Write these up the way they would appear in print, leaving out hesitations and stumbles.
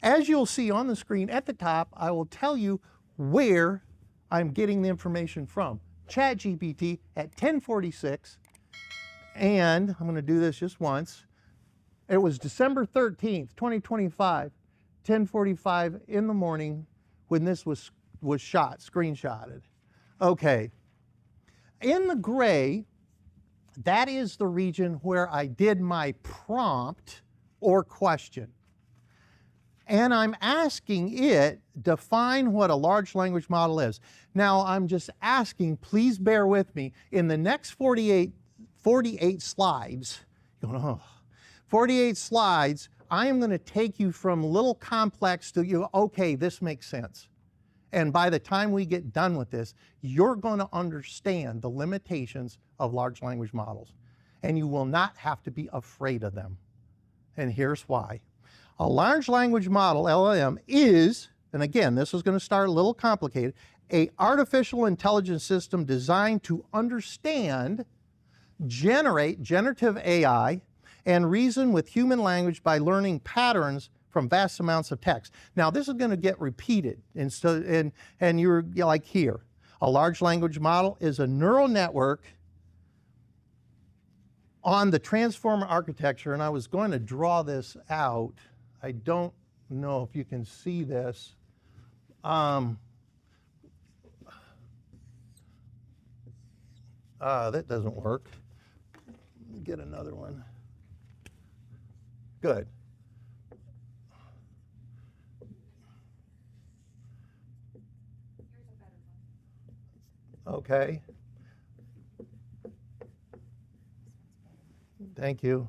As you'll see on the screen at the top, I will tell you where I'm getting the information from. ChatGPT at 10:46, and I'm going to do this just once. It was December 13th, 2025, 10:45 in the morning when this was screenshotted. Okay. In the gray, that is the region where I did my prompt or question. And I'm asking it, define what a large language model is. Now, I'm just asking, please bear with me, in the next 48 slides, 48 slides, I am going to take you from a little complex to, okay, this makes sense. And by the time we get done with this, you're going to understand the limitations of large language models. And you will not have to be afraid of them. And here's why. A large language model, LLM, is, and again, this is going to start a little complicated, an artificial intelligence system designed to understand, generate generative AI, and reason with human language by learning patterns from vast amounts of text. Now, this is going to get repeated, and you're like here. A large language model is a neural network on the transformer architecture, and I was going to draw this out. I don't know if you can see this. That doesn't work. Let me get another one. Good. Okay. Thank you.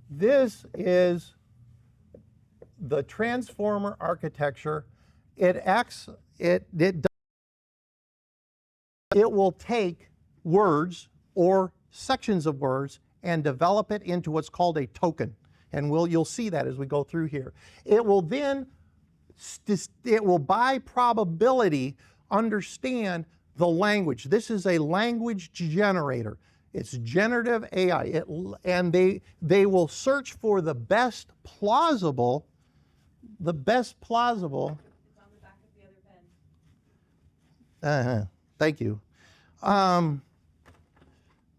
This is the transformer architecture. It will take words or sections of words and develop it into what's called a token. And you'll see that as we go through here. It will then, by probability, understand the language. This is a language generator. It's generative AI, and they will search for the best plausible. It's on the back of the other pen. Thank you.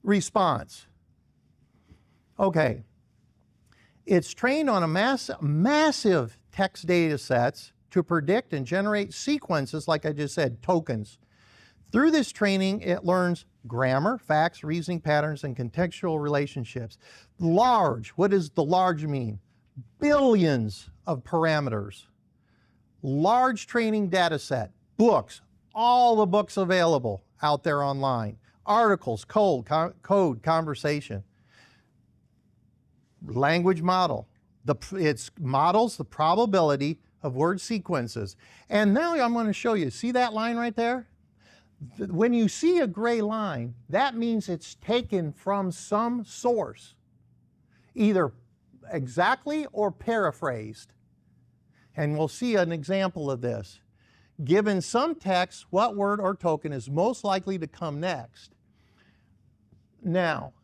Response. Okay. It's trained on a massive text data sets to predict and generate sequences, like I just said, tokens. Through this training, it learns grammar, facts, reasoning patterns, and contextual relationships. Large, what does the large mean? Billions of parameters. Large training data set, books, all the books available out there online, articles, code, conversation. Language model, it models the probability of word sequences. And now I'm going to show you, see that line right there? When you see a gray line, that means it's taken from some source, either exactly or paraphrased. And we'll see an example of this. Given some text, what word or token is most likely to come next? Now,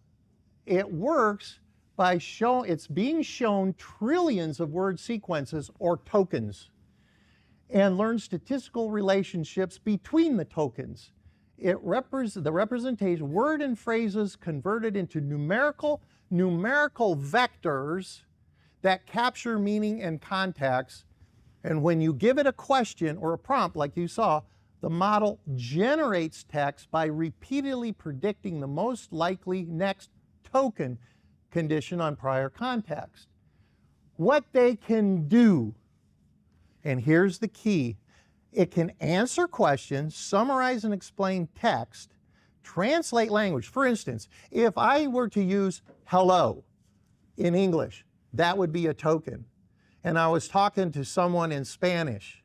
it works by it's being shown trillions of word sequences or tokens, and learn statistical relationships between the tokens. The representation, word and phrases converted into numerical vectors that capture meaning and context. And when you give it a question or a prompt like you saw, the model generates text by repeatedly predicting the most likely next token condition on prior context. What they can do, and here's the key, it can answer questions, summarize and explain text, translate language. For instance, if I were to use hello in English, that would be a token. And I was talking to someone in Spanish,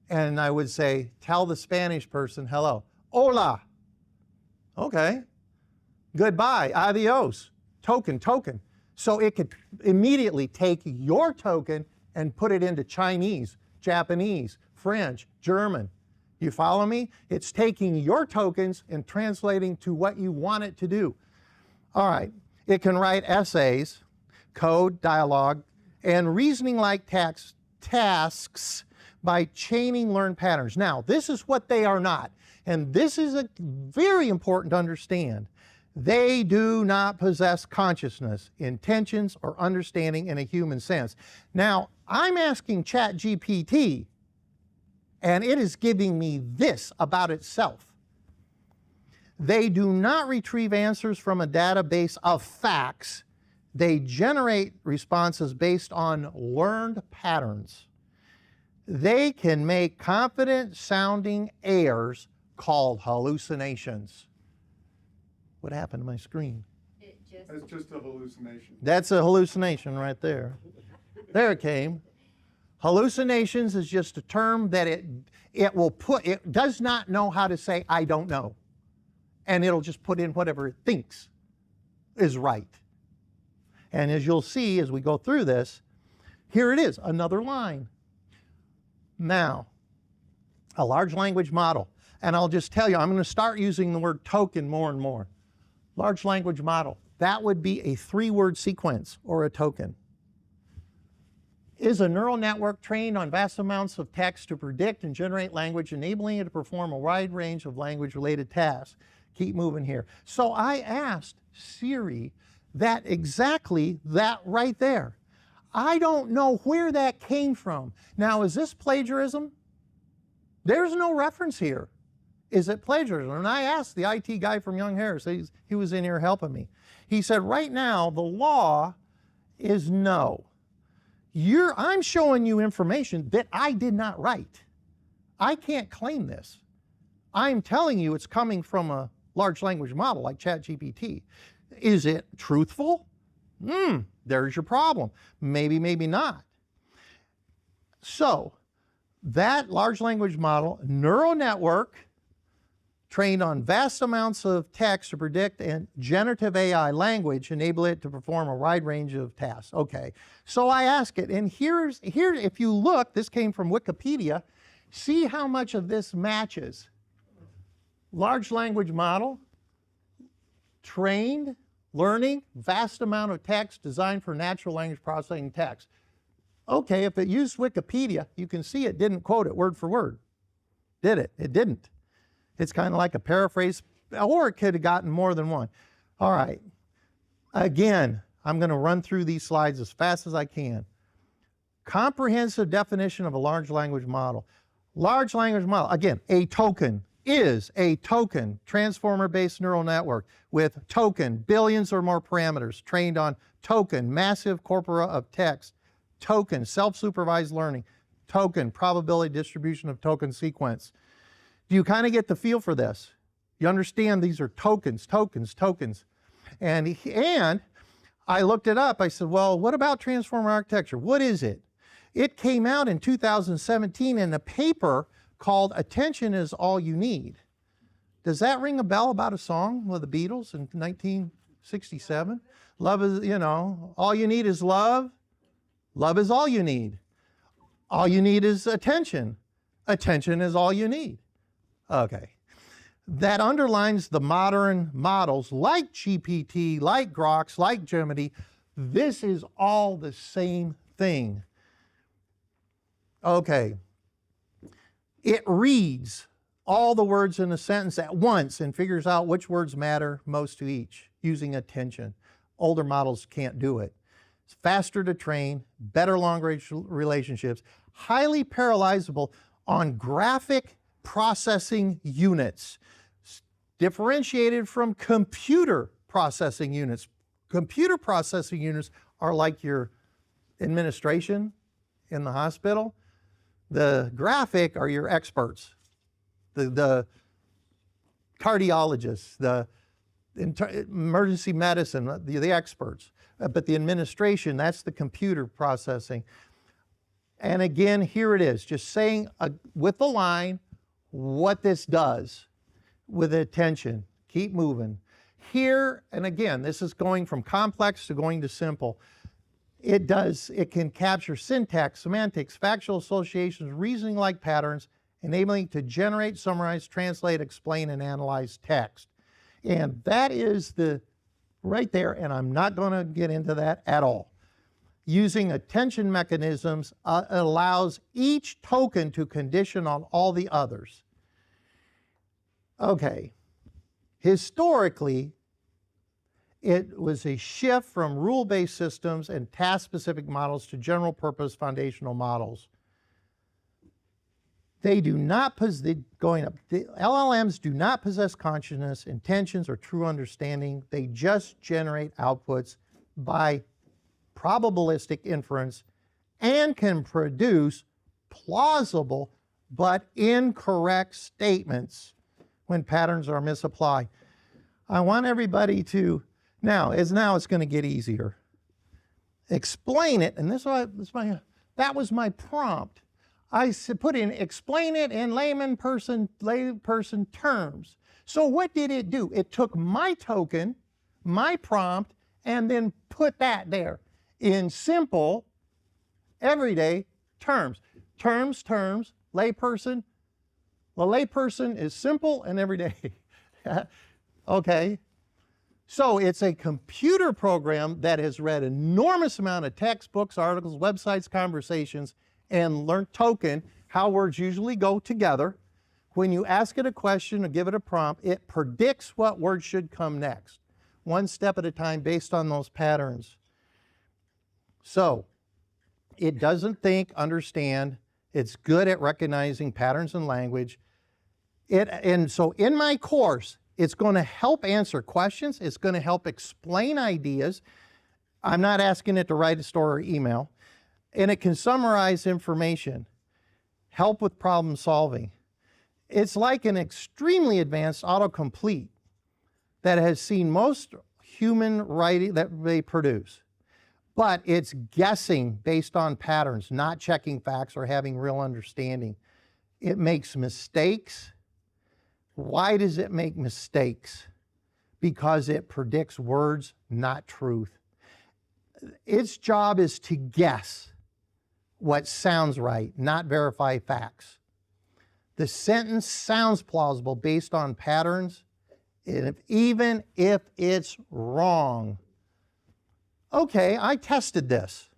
and I would say, tell the Spanish person hello. Hola. Okay. Goodbye. Adios. Token. So it could immediately take your token and put it into Chinese, Japanese, French, German. You follow me? It's taking your tokens and translating to what you want it to do. All right. It can write essays, code, dialogue, and reasoning like tasks by chaining learned patterns. Now, this is what they are not, and this is very important to understand. They do not possess consciousness, intentions, or understanding in a human sense. Now, I'm asking ChatGPT, and it is giving me this about itself. They do not retrieve answers from a database of facts. They generate responses based on learned patterns. They can make confident sounding airs called hallucinations. What happened to my screen? That's just a hallucination. That's a hallucination right there. There it came. Hallucinations is just a term that it does not know how to say I don't know. And it'll just put in whatever it thinks is right. And as you'll see as we go through this, here it is, another line. Now, a large language model. And I'll just tell you, I'm going to start using the word token more and more. Large language model, that would be a 3-word sequence or a token. Is a neural network trained on vast amounts of text to predict and generate language, enabling it to perform a wide range of language-related tasks. Keep moving here. So I asked Siri exactly that right there. I don't know where that came from. Now, is this plagiarism? There's no reference here. Is it plagiarism? And I asked the IT guy from Young Harris, he was in here helping me. He said, right now, the law is no. I'm showing you information that I did not write. I can't claim this. I'm telling you it's coming from a large language model like ChatGPT. Is it truthful? There's your problem. Maybe, maybe not. So, that large language model, neural network, trained on vast amounts of text to predict and generative AI language, enable it to perform a wide range of tasks. Okay, so I ask it, and here, if you look, this came from Wikipedia, see how much of this matches. Large language model, trained, learning, vast amount of text designed for natural language processing text. Okay, if it used Wikipedia, you can see it didn't quote it word for word. Did it? It didn't. It's kind of like a paraphrase, or it could have gotten more than one. All right. Again, I'm going to run through these slides as fast as I can. Comprehensive definition of a large language model. Large language model, again, a token is a token transformer-based neural network with token, billions or more parameters trained on token, massive corpora of text, token, self-supervised learning, token, probability distribution of token sequence. Do you kind of get the feel for this? You understand these are tokens, tokens, tokens. And I looked it up. I said, well, what about transformer architecture? What is it? It came out in 2017 in a paper called Attention is All You Need. Does that ring a bell about a song with the Beatles in 1967? Love is, all you need is love. Love is all you need. All you need is attention. Attention is all you need. Okay. That underlines the modern models like GPT, like Groks, like Gemini. This is all the same thing. Okay. It reads all the words in a sentence at once and figures out which words matter most to each using attention. Older models can't do it. It's faster to train, better long-range relationships, highly parallelizable on graphic processing units, differentiated from computer processing units. Computer processing units are like your administration in the hospital. The graphic are your experts, the cardiologists, the emergency medicine, the experts. But the administration, that's the computer processing. And again, here it is, just saying with the line what this does with attention. Keep moving. Here, and again, this is going from complex to going to simple. It can capture syntax, semantics, factual associations, reasoning like patterns, enabling it to generate, summarize, translate, explain, and analyze text. And that is right there, and I'm not going to get into that at all. using attention mechanisms allows each token to condition on all the others. Okay, historically, it was a shift from rule-based systems and task-specific models to general-purpose foundational models. They do not possess, the LLMs do not possess consciousness, intentions, or true understanding. They just generate outputs by probabilistic inference and can produce plausible but incorrect statements when patterns are misapplied. I want everybody to, now it's going to get easier. Explain it, and that was my prompt. I put in explain it in layperson terms. So what did it do? It took my token, my prompt, and then put that there in simple, everyday terms. Terms, layperson. Well, layperson is simple and everyday. Okay. So it's a computer program that has read an enormous amount of textbooks, articles, websites, conversations, and learned token, how words usually go together. When you ask it a question or give it a prompt, it predicts what word should come next, one step at a time based on those patterns. So it doesn't think, understand. It's good at recognizing patterns in language. And so in my course, it's going to help answer questions. It's going to help explain ideas. I'm not asking it to write a story or email. And it can summarize information, help with problem solving. It's like an extremely advanced autocomplete that has seen most human writing that they produce. But it's guessing based on patterns, not checking facts or having real understanding. It makes mistakes. Why does it make mistakes? Because it predicts words, not truth. Its job is to guess what sounds right, not verify facts. The sentence sounds plausible based on patterns, even if it's wrong. Okay, I tested this.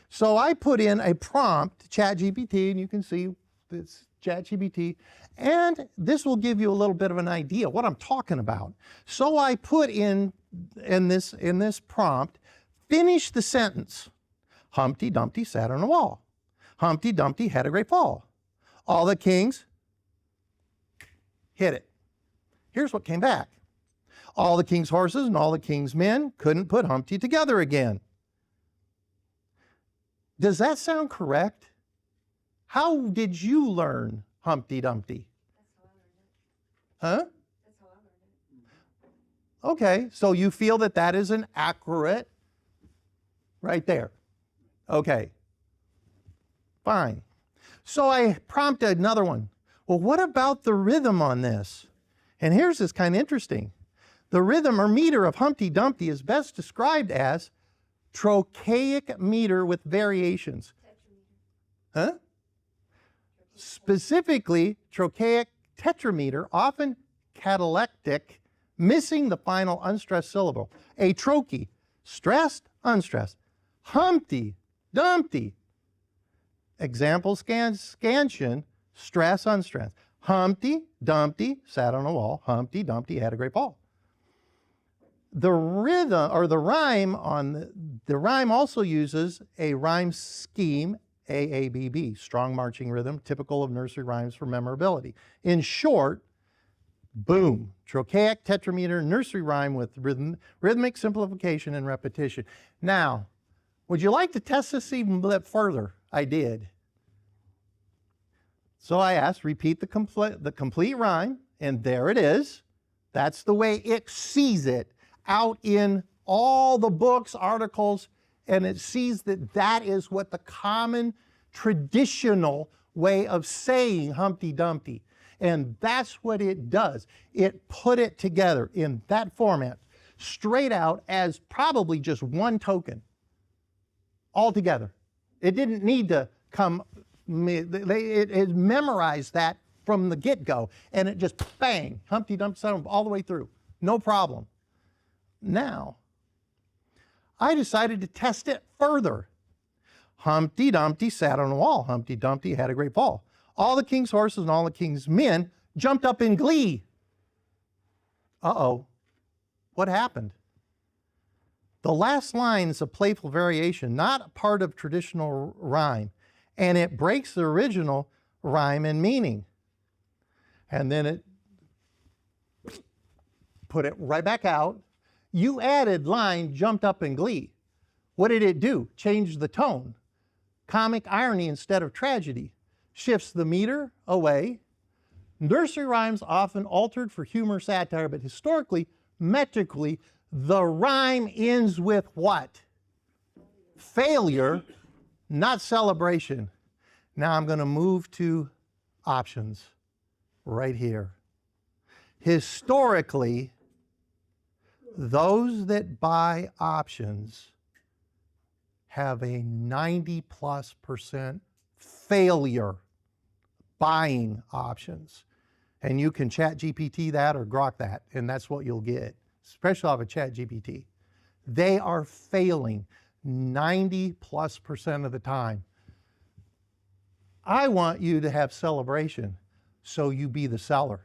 So I put in a prompt, ChatGPT, and you can see it's ChatGPT, and this will give you a little bit of an idea what I'm talking about. So I put in this prompt, finish the sentence. Humpty Dumpty sat on a wall. Humpty Dumpty had a great fall. All the kings hit it. Here's what came back. All the king's horses and all the king's men couldn't put Humpty together again. Does that sound correct? How did you learn Humpty Dumpty? That's how I learned it. Huh? That's how I learned it. Okay, so you feel that that is an accurate, right there. Okay, fine. So I prompted another one. Well, what about the rhythm on this? And here's this kind of interesting. The rhythm or meter of Humpty Dumpty is best described as trochaic meter with variations. Huh? Specifically, trochaic tetrameter, often catalectic, missing the final unstressed syllable. A trochee, stressed, unstressed. Humpty Dumpty. Example scansion, stress, unstressed. Humpty Dumpty sat on a wall. Humpty Dumpty had a great fall. The rhythm or the rhyme the rhyme also uses a rhyme scheme, AABB, strong marching rhythm, typical of nursery rhymes for memorability. In short, boom, trochaic tetrameter nursery rhyme with rhythmic simplification and repetition. Now, would you like to test this even a bit further? I did. So I asked, repeat the complete rhyme, and there it is. That's the way it sees it out in all the books, articles, and it sees that that is what the common traditional way of saying Humpty Dumpty. And that's what it does. It put it together in that format, straight out as probably just one token, all together. It didn't need to come, it memorized that from the get-go, and it just bang, Humpty Dumpty all the way through, no problem. Now, I decided to test it further. Humpty Dumpty sat on a wall. Humpty Dumpty had a great fall. All the king's horses and all the king's men jumped up in glee. Uh-oh, what happened? The last line is a playful variation, not part of traditional rhyme, and it breaks the original rhyme and meaning. And then it put it right back out. You added line, jumped up in glee. What did it do? Changed the tone. Comic irony instead of tragedy. Shifts the meter away. Nursery rhymes often altered for humor, satire, but historically, metrically, the rhyme ends with what? Failure, not celebration. Now I'm going to move to options right here. Historically, those that buy options have a 90+% failure buying options. And you can chat GPT that or grok that, and that's what you'll get, especially off of chat GPT. They are failing 90+% of the time. I want you to have celebration, so you be the seller.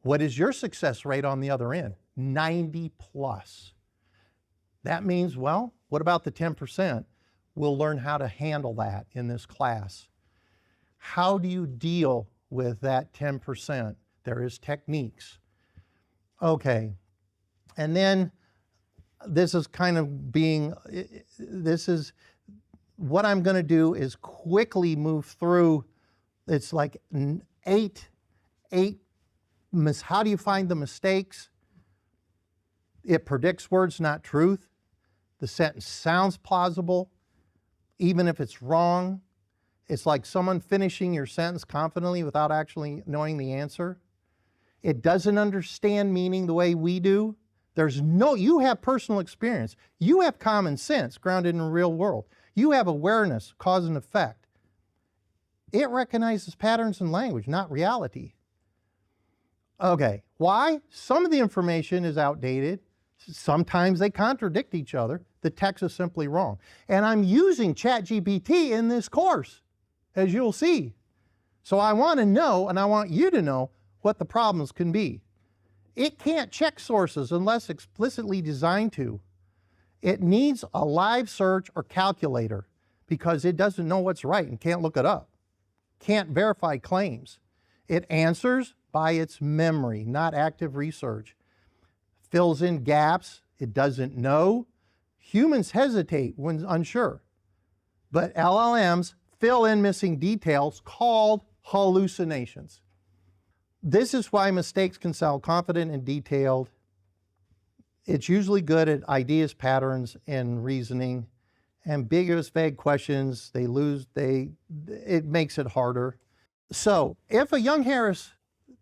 What is your success rate on the other end? 90+. That means, well, what about the 10%? We'll learn how to handle that in this class. How do you deal with that 10%? There is techniques. Okay, and then this is kind of being, this is, what I'm going to do is quickly move through, it's like eight, how do you find the mistakes? It predicts words, not truth. The sentence sounds plausible, even if it's wrong. It's like someone finishing your sentence confidently without actually knowing the answer. It doesn't understand meaning the way we do. You have personal experience. You have common sense grounded in the real world. You have awareness, cause and effect. It recognizes patterns in language, not reality. Okay, why? Some of the information is outdated. Sometimes they contradict each other. The text is simply wrong. And I'm using ChatGPT in this course, as you'll see. So I want to know, and I want you to know, what the problems can be. It can't check sources unless explicitly designed to. It needs a live search or calculator because it doesn't know what's right and can't look it up. Can't verify claims. It answers by its memory, not active research. Fills in gaps it doesn't know. Humans hesitate when unsure, but LLMs fill in missing details called hallucinations. This is why mistakes can sound confident and detailed. It's usually good at ideas, patterns, and reasoning. Ambiguous, vague questions, it makes it harder. So if a young Harris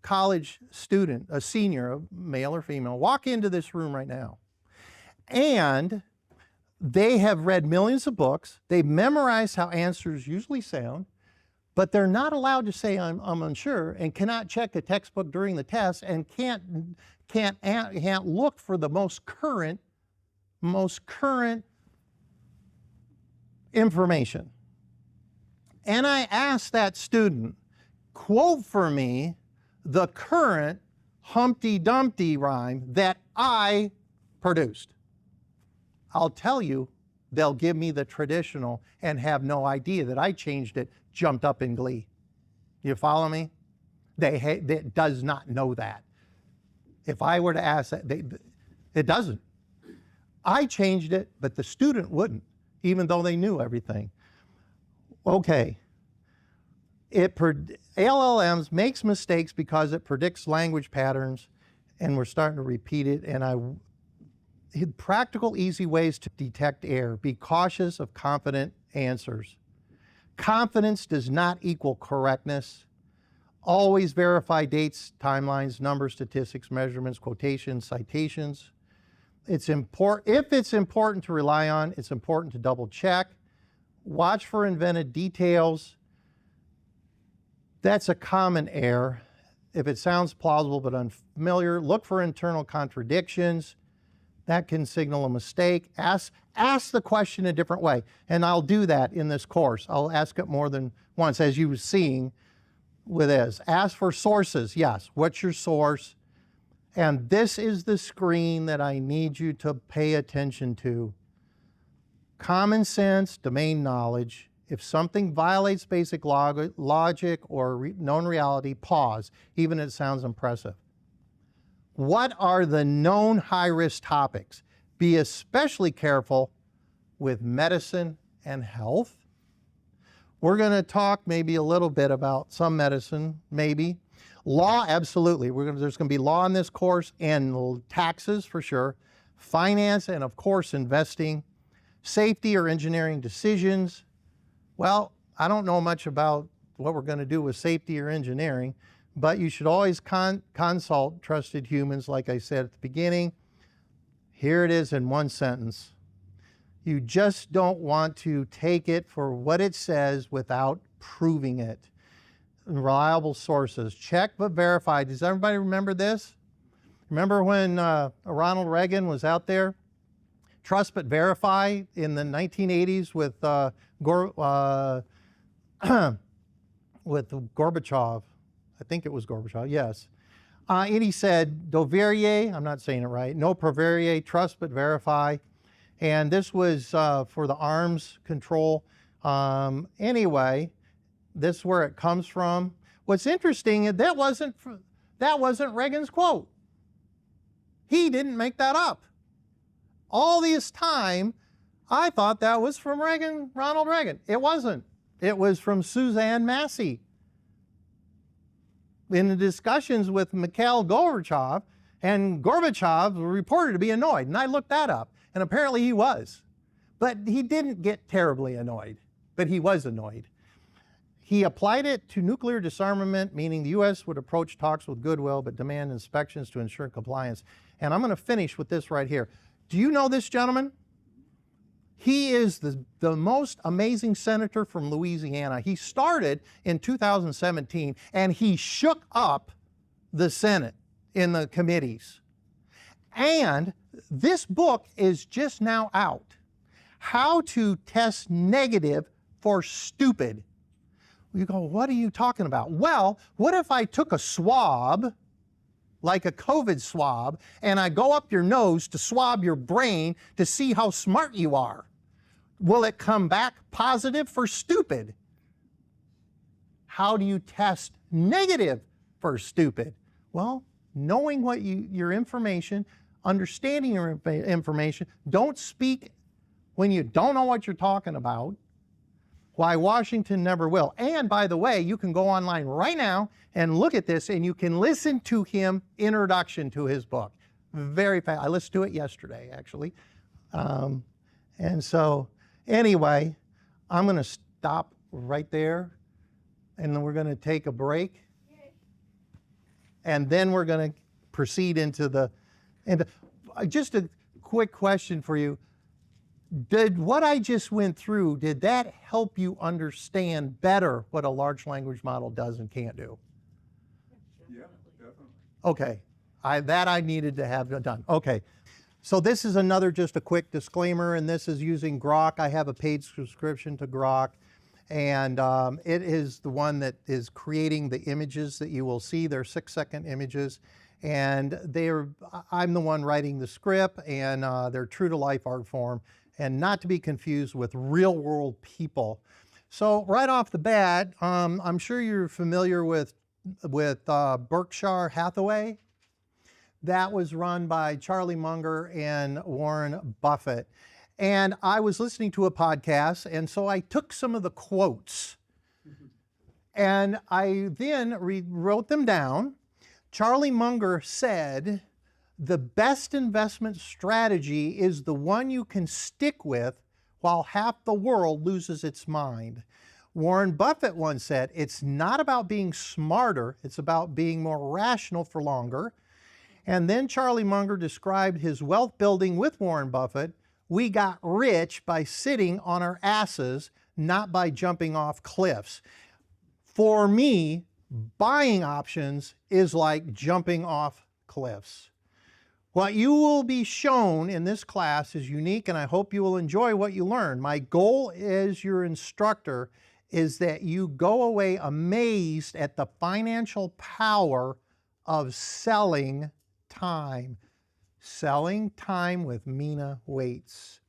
College student, a senior, a male or female, walk into this room right now, and they have read millions of books, they've memorized how answers usually sound, but they're not allowed to say I'm unsure and cannot check a textbook during the test and can't look for the most current information. And I asked that student, quote for me the current Humpty Dumpty rhyme that I produced. I'll tell you, they'll give me the traditional and have no idea that I changed it, jumped up in glee. You follow me? It does not know that. If I were to ask that, it doesn't. I changed it, but the student wouldn't, even though they knew everything. Okay. LLMs makes mistakes because it predicts language patterns, and we're starting to repeat it. And practical, easy ways to detect error. Be cautious of confident answers. Confidence does not equal correctness. Always verify dates, timelines, numbers, statistics, measurements, quotations, citations. If it's important to rely on, it's important to double check. Watch for invented details. That's a common error. If it sounds plausible but unfamiliar, look for internal contradictions. that can signal a mistake. Ask the question a different way. And I'll do that in this course. I'll ask it more than once, as you were seeing with this. Ask for sources. Yes, what's your source? And this is the screen that I need you to pay attention to. Common sense, domain knowledge. If something violates basic logic or known reality, pause, even if it sounds impressive. What are the known high-risk topics? Be especially careful with medicine and health. We're going to talk maybe a little bit about some medicine, maybe. Law, absolutely. There's going to be law in this course, and taxes for sure. Finance, and of course investing. Safety or engineering decisions. Well, I don't know much about what we're going to do with safety or engineering, but you should always consult trusted humans, like I said at the beginning. Here it is in one sentence. You just don't want to take it for what it says without proving it. Reliable sources. Check but verify. Does everybody remember this? Remember when Ronald Reagan was out there? Trust but verify in the 1980s with Gorbachev. I think it was Gorbachev, yes. And he said, "Doverrier," I'm not saying it right, "no proverrier, trust but verify." And this was for the arms control. Anyway, this is where it comes from. What's interesting is that wasn't Reagan's quote. He didn't make that up. All this time, I thought that was from Ronald Reagan. It wasn't. It was from Suzanne Massey. In the discussions with Mikhail Gorbachev, and Gorbachev was reported to be annoyed, and I looked that up, and apparently he was. But he didn't get terribly annoyed, but he was annoyed. He applied it to nuclear disarmament, meaning the U.S. would approach talks with goodwill, but demand inspections to ensure compliance. And I'm going to finish with this right here. Do you know this gentleman? He is the most amazing senator from Louisiana. He started in 2017, and he shook up the Senate in the committees. And this book is just now out. How to Test Negative for Stupid. You go, what are you talking about? Well, what if I took a swab, like a COVID swab, and I go up your nose to swab your brain to see how smart you are? Will it come back positive for stupid? How do you test negative for stupid? Well, knowing what your information, understanding your information, don't speak when you don't know what you're talking about. Why Washington never will. And by the way, you can go online right now and look at this, and you can listen to him introduction to his book. Very fast. I listened to it yesterday, actually. And so anyway, I'm going to stop right there, and then we're going to take a break. And then we're going to proceed into just a quick question for you. Did what I just went through, did that help you understand better what a large language model does and can't do? Yeah, definitely. Okay, that I needed to have done. Okay, so this is just a quick disclaimer, and this is using Grok. I have a paid subscription to Grok, and it is the one that is creating the images that you will see. They're 6-second images, and I'm the one writing the script, and they're true to life art form, and not to be confused with real world people. So right off the bat, I'm sure you're familiar with Berkshire Hathaway. That was run by Charlie Munger and Warren Buffett. And I was listening to a podcast, and so I took some of the quotes and I then wrote them down. Charlie Munger said, "The best investment strategy is the one you can stick with while half the world loses its mind." Warren Buffett once said, "It's not about being smarter, it's about being more rational for longer." And then Charlie Munger described his wealth building with Warren Buffett. "We got rich by sitting on our asses, not by jumping off cliffs." For me, buying options is like jumping off cliffs. What you will be shown in this class is unique, and I hope you will enjoy what you learn. My goal as your instructor is that you go away amazed at the financial power of selling time. Selling time with Mina Waits.